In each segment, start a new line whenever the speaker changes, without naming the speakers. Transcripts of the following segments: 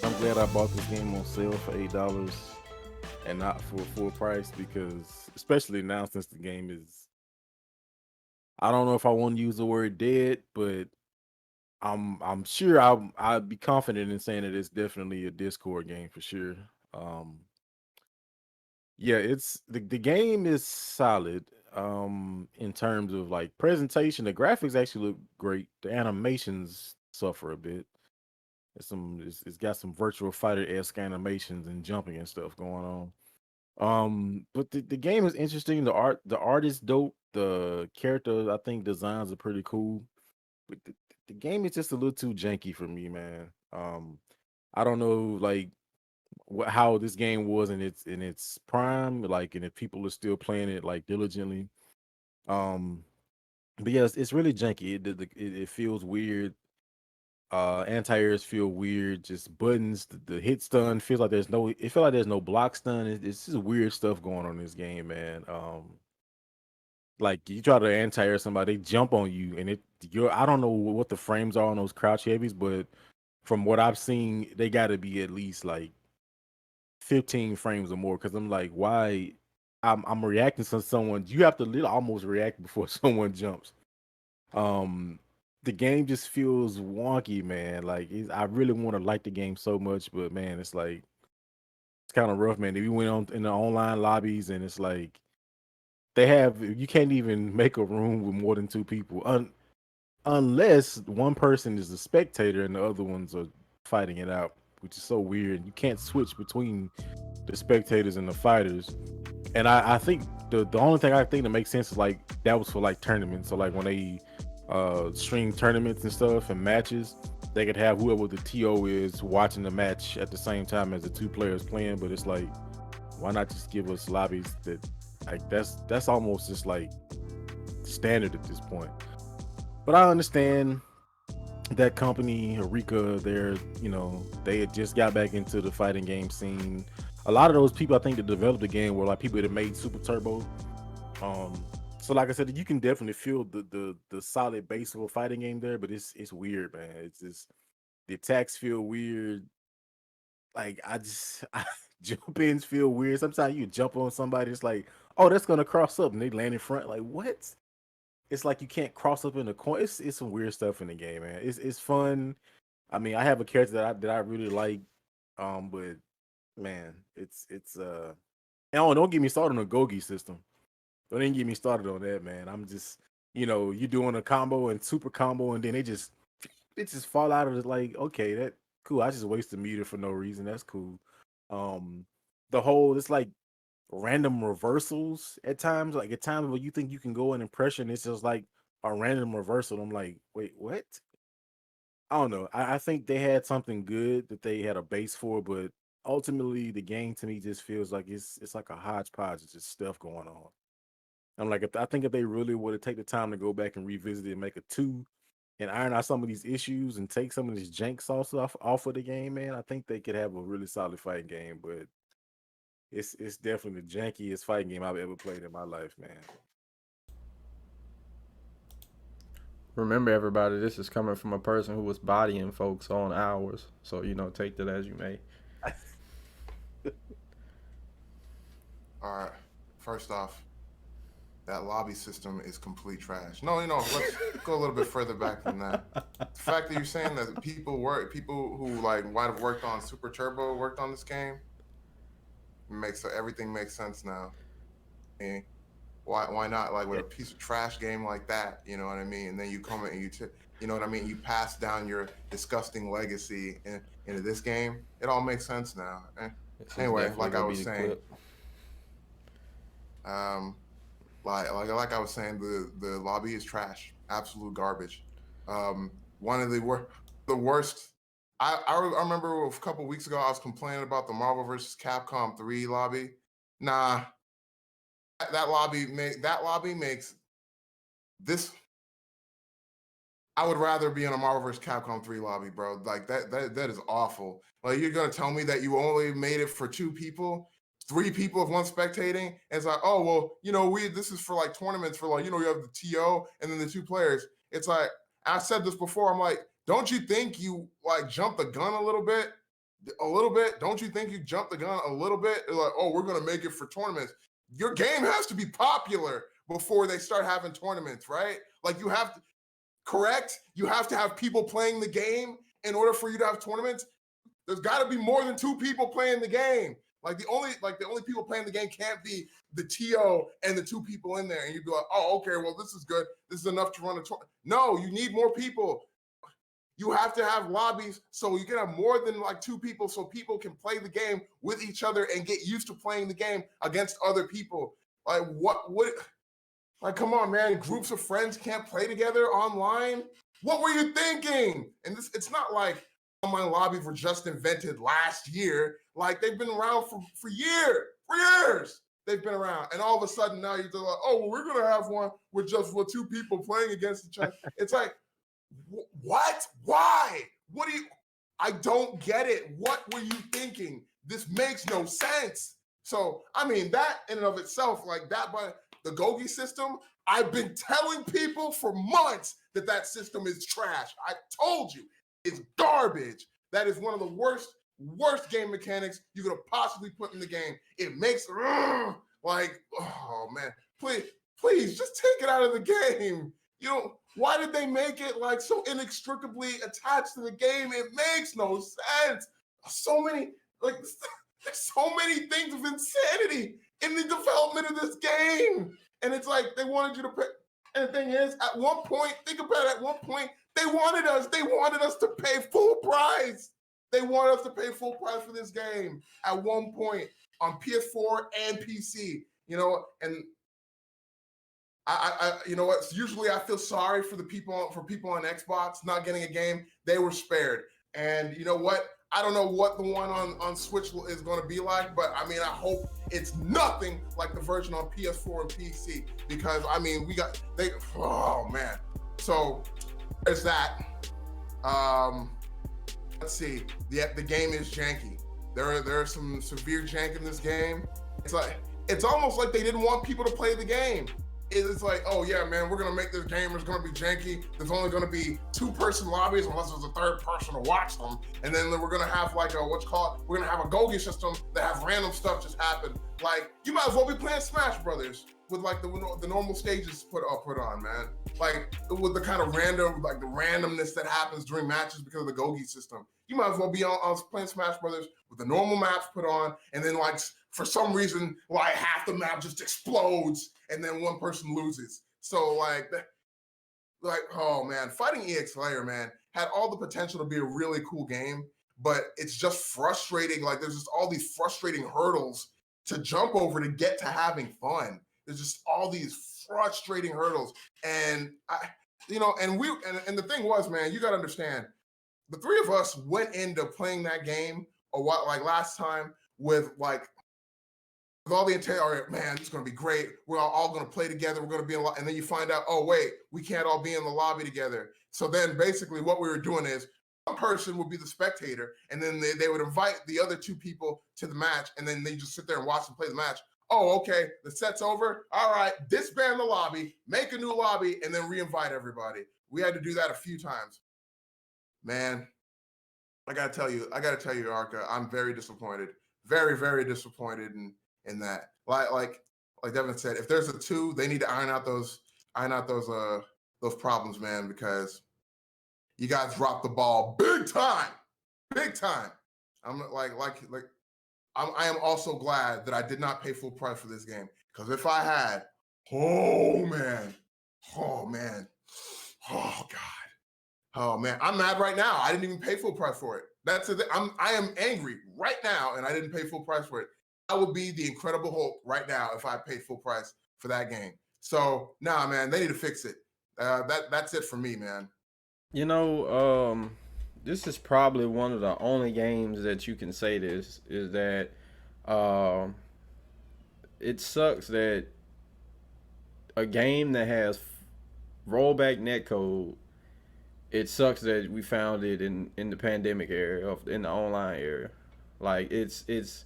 I'm glad I bought this game on sale for $8 and not for full price because, especially now, since the game is, I don't know if I want to use the word dead, but I'm sure I'd be confident in saying that it's definitely a Discord game for sure. Um, yeah, it's the game is solid. In terms of like presentation, the graphics actually look great. The animations suffer a bit. It's got some virtual fighter-esque animations and jumping and stuff going on. But the game is interesting. The art is dope. The character I think designs are pretty cool. But the game is just a little too janky for me, man. I don't know like how this game was in its prime, like, and if people are still playing it like diligently. Um, but yeah, it's really janky. It feels weird. Anti-airs feel weird. Just buttons. The hit stun feels like there's no. It feels like there's no block stun. It's just weird stuff going on in this game, man. Like you try to anti-air somebody, they jump on you, and you're. I don't know what the frames are on those crouch heavies, but from what I've seen, they got to be at least like 15 frames or more. Because I'm like, why? I'm reacting to someone. You have to almost react before someone jumps. Um, the game just feels wonky, man. Like I really want to like the game so much, but man, it's like it's kind of rough, man. If you went on in the online lobbies, and it's like you can't even make a room with more than two people, unless one person is a spectator and the other ones are fighting it out, which is so weird. You can't switch between the spectators and the fighters. And I think the only thing I think that makes sense is like that was for like tournaments. So like when they stream tournaments and stuff and matches, they could have whoever the TO is watching the match at the same time as the two players playing. But it's like, why not just give us lobbies that like that's almost just like standard at this point. But I understand that company, Eureka, they had just got back into the fighting game scene. A lot of those people I think that developed the game were like people that made Super Turbo. Um, so like I said, you can definitely feel the solid base of a fighting game there, but it's weird, man. It's just the attacks feel weird. Like jump ins feel weird. Sometimes you jump on somebody, it's like, oh, that's gonna cross up, and they land in front. Like what? It's like you can't cross up in the corner. It's some weird stuff in the game, man. It's fun. I mean, I have a character that I really like, but man, it's. And don't get me started on the Gogi system. Don't even get me started on that, man. I'm just, you doing a combo and super combo, and then it just fall out of it. Like, okay, that cool. I just wasted meter for no reason. That's cool. Um, the whole it's like random reversals at times. Like at times where you think you can go an impression, it's just like a random reversal. I'm like, wait, what? I don't know. I think they had something good that they had a base for, but ultimately the game to me just feels like it's like a hodgepodge of just stuff going on. I'm like, I think if they really would have take the time to go back and revisit it and make a two and iron out some of these issues and take some of this jank sauce off of the game, man, I think they could have a really solid fighting game. But it's definitely the jankiest fighting game I've ever played in my life, man.
Remember, everybody, this is coming from a person who was bodying folks on hours. So, take that as you may.
All right. First off, that lobby system is complete trash. No, let's go a little bit further back than that. The fact that you're saying that people who like might have worked on Super Turbo worked on this game makes everything makes sense now. And why not, like, with a piece of trash game like that, you know what I mean? And then you come in and you know what I mean? You pass down your disgusting legacy into this game. It all makes sense now.
This is
Anyway,
definitely
like I
gonna be
was
the
saying,
clip.
um, like I was saying, the lobby is trash, absolute garbage. One of the worst. I remember a couple weeks ago I was complaining about the Marvel vs. Capcom 3 lobby. Nah, that lobby makes this. I would rather be in a Marvel vs. Capcom 3 lobby, bro. Like that is awful. Like, you're gonna tell me that you only made it for two people, three people if one spectating, and it's like, oh well, we this is for like tournaments for, like, you have the TO and then the two players. It's like, I said this before. I'm like, don't you think you like jumped the gun a little bit? A little bit? Don't you think you jumped the gun a little bit? They're like, oh, we're gonna make it for tournaments. Your game has to be popular before they start having tournaments, right? Like you have to, correct? You have to have people playing the game in order for you to have tournaments. There's got to be more than 2 people playing the game. Like the only people playing the game can't be the TO and the 2 people in there. And you'd be like, oh, okay, well, this is good. This is enough to run a tournament. No, you need more people. You have to have lobbies so you can have more than like 2 people so people can play the game with each other and get used to playing the game against other people. Like like, come on, man. Groups of friends can't play together online. What were you thinking? And it's not like online lobbies were just invented last year. Like they've been around for years. They've been around. And all of a sudden now you're like, oh, well, we're going to have one with 2 people playing against each other. It's like, what? Why? I don't get it. What were you thinking? This makes no sense. So, I mean, that in and of itself, like that, but the Gogi system, I've been telling people for months that system is trash. I told you, it's garbage. That is one of the worst game mechanics you could have possibly put in the game. It makes, like, oh man, please just take it out of the game. Why did they make it like so inextricably attached to the game? It makes no sense. So many, like, there's so many things of insanity in the development of this game. And it's like they wanted you to pay. And the thing is, at one point, think about it, at one point, they wanted us to pay full price. They wanted us to pay full price for this game at one point on PS4 and PC, and I you know what? Usually I feel sorry for people on Xbox not getting a game. They were spared. And you know what? I don't know what the one on Switch is going to be like, but I mean, I hope it's nothing like the version on PS4 and PC because I mean, oh man. So there's that. Let's see. The game is janky. There's some severe jank in this game. It's almost like they didn't want people to play the game. It's like, oh yeah, man, we're gonna make this game. It's gonna be janky. There's only gonna be 2-person lobbies unless there's a 3rd person to watch them. And then we're gonna have like we're gonna have a Gogi system that has random stuff just happen. Like you might as well be playing Smash Brothers with like the normal stages put on, man. Like with the kind of the randomness that happens during matches because of the Gogi system. You might as well be on playing Smash Brothers with the normal maps put on, and then like for some reason like half the map just explodes, and then one person loses. So like oh man, fighting EX Slayer, man, had all the potential to be a really cool game, but it's just frustrating. Like there's just all these frustrating hurdles to jump over to get to having fun. There's just all these frustrating hurdles. And and the thing was, man, you got to understand, the 3 of us went into playing that game like last time with all the intent. All right, man, it's going to be great. We're all going to play together. We're going to be and then you find out, oh wait, we can't all be in the lobby together. So then basically what we were doing is one person would be the spectator, and then they would invite the other 2 people to the match, and then they just sit there and watch them play the match. Oh, okay, the set's over. All right, disband the lobby, make a new lobby, and then re-invite everybody. We had to do that a few times. Man, I gotta tell you, Arca, I'm very disappointed. Very, very disappointed in that. Like Devin said, if there's a 2, they need to iron out those problems, man, because you guys dropped the ball big time. I'm I am also glad that I did not pay full price for this game, because if I had, oh man, oh man, I'm mad right now. I didn't even pay full price for it. I am angry right now, and I didn't pay full price for it. I would be the Incredible Hulk right now if I paid full price for that game. So nah, man, they need to fix it. That's it for me, man.
This is probably one of the only games that you can say this is that it sucks that a game that has rollback netcode, it sucks that we found it in the pandemic area, in the online area. Like it's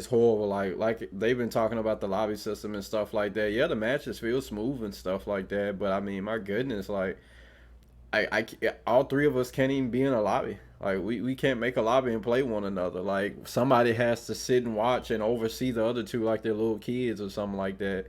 horrible. Like they've been talking about the lobby system and stuff like that. Yeah, the matches feel smooth and stuff like that, but I mean, my goodness, like all three of us can't even be in a lobby. Like we can't make a lobby and play one another. Like somebody has to sit and watch and oversee the other two like they're little kids or something like that.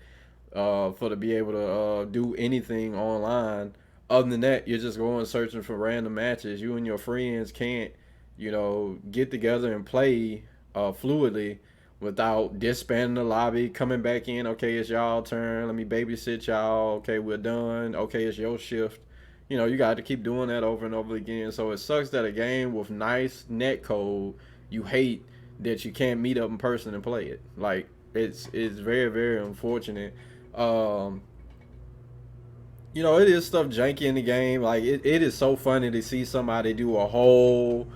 For to be able to do anything online. Other than that, you're just going searching for random matches. You and your friends can't, get together and play fluidly without disbanding the lobby, coming back in. Okay, it's y'all turn. Let me babysit y'all. Okay, we're done. Okay, it's your shift. You got to keep doing that over and over again. So it sucks that a game with nice net code, you hate that you can't meet up in person and play it. Like it's very very unfortunate. Um, it is stuff janky in the game. Like it is so funny to see somebody do a whole.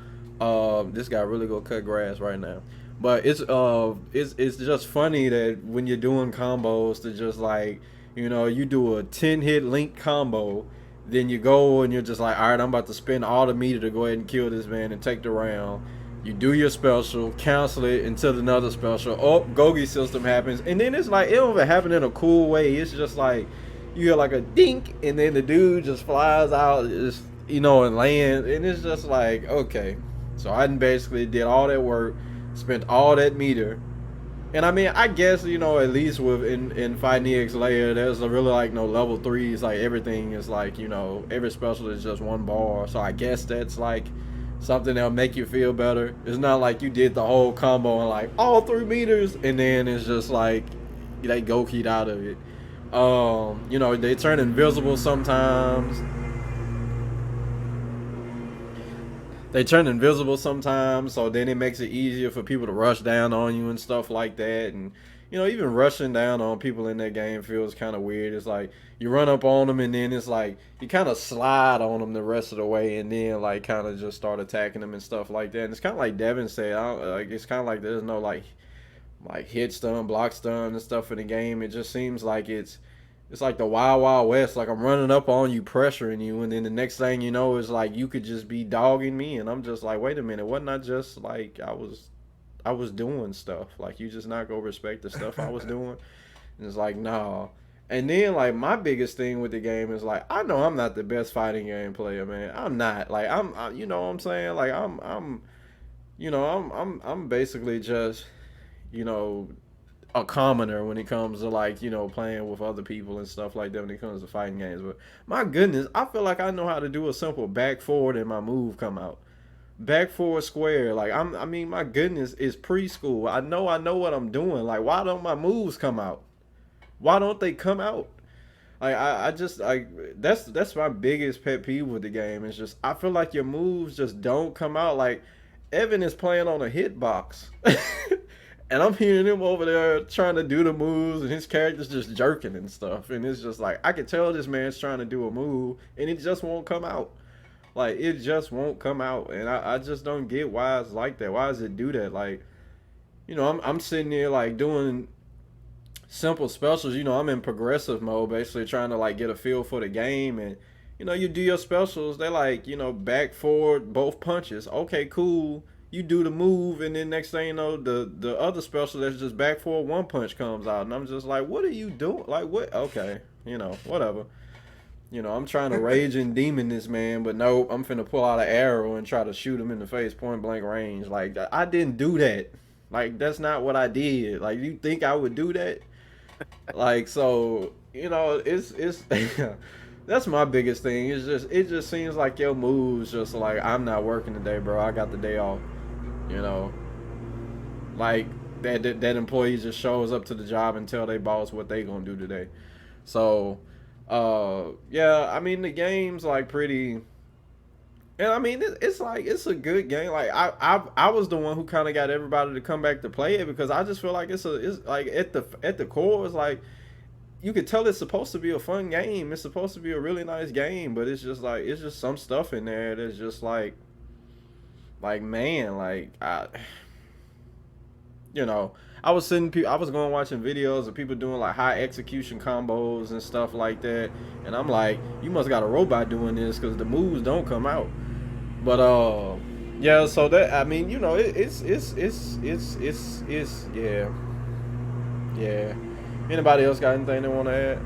This guy really go cut grass right now. But it's just funny that when you're doing combos to just like you do a 10-hit link combo, then you go and you're just like, all right, I'm about to spend all the meter to go ahead and kill this man and take the round. You do your special, cancel it until another special. Oh, Gogi system happens, and then it's like it don't even happen in a cool way. It's just like you hear like a dink, and then the dude just flies out, just and lands, and it's just like okay. So I basically did all that work, spent all that meter, and I mean I guess at least with in Fighting EX layer, there's really like no level 3s. Like everything is like every special is just one bar. So I guess that's like something that'll make you feel better. It's not like you did the whole combo and like all 3 meters and then it's just like they go keyed out of it. They turn invisible sometimes. So then it makes it easier for people to rush down on you and stuff like that. And even rushing down on people in that game feels kind of weird. It's like you run up on them and then it's like you kind of slide on them the rest of the way and then like kind of just start attacking them and stuff like that. And it's kind of like Devin said, it's kind of like there's no like hit stun, block stun and stuff in the game. It just seems like it's like the Wild Wild West. Like I'm running up on you, pressuring you, and then the next thing you know is like you could just be dogging me, and I'm just like, wait a minute, wasn't I just like I was doing stuff? Like you just not gonna respect the stuff I was doing? And it's like nah. And then like my biggest thing with the game is like I know I'm not the best fighting game player, man. I'm not. Like you know what I'm saying? Like I'm basically just a commoner when it comes to like playing with other people and stuff like that when it comes to fighting games. But my goodness, I feel like I know how to do a simple back forward and my move come out. Back forward square. Like I mean my goodness, it's preschool. I know what I'm doing. Like why don't my moves come out? Why don't they come out? Like I just that's my biggest pet peeve with the game. It's just I feel like your moves just don't come out. Like Evan is playing on a hitbox. And I'm hearing him over there trying to do the moves, and his character's just jerking and stuff. And it's just like, I can tell this man's trying to do a move, and it just won't come out. Like, it just won't come out. And I just don't get why it's like that. Why does it do that? Like, I'm sitting there, like, doing simple specials. I'm in progressive mode, basically trying to, like, get a feel for the game. And, you do your specials. They're like, back, forward, both punches. Okay, cool. You do the move, and then next thing you know, the other special that's just back forward one punch comes out, and I'm just like, what are you doing? Like, what? Okay, whatever. I'm trying to rage and demon this man, but no, I'm finna pull out an arrow and try to shoot him in the face, point blank range. Like, I didn't do that. Like, that's not what I did. Like, you think I would do that? Like, so it's that's my biggest thing. It just seems like your moves just like I'm not working today, bro. I got the day off. Like that employee just shows up to the job and tell their boss what they gonna do today. So yeah, I mean the game's like pretty, and I mean it's like it's a good game. Like I was the one who kind of got everybody to come back to play it because I just feel like it's like at the core it's like you could tell it's supposed to be a fun game. It's supposed to be a really nice game, but it's just like it's just some stuff in there that's just like man, like I was going watching videos of people doing like high execution combos and stuff like that, and I'm like, you must got a robot doing this because the moves don't come out. But yeah, so that I mean, it's yeah. Anybody else got anything they want to add?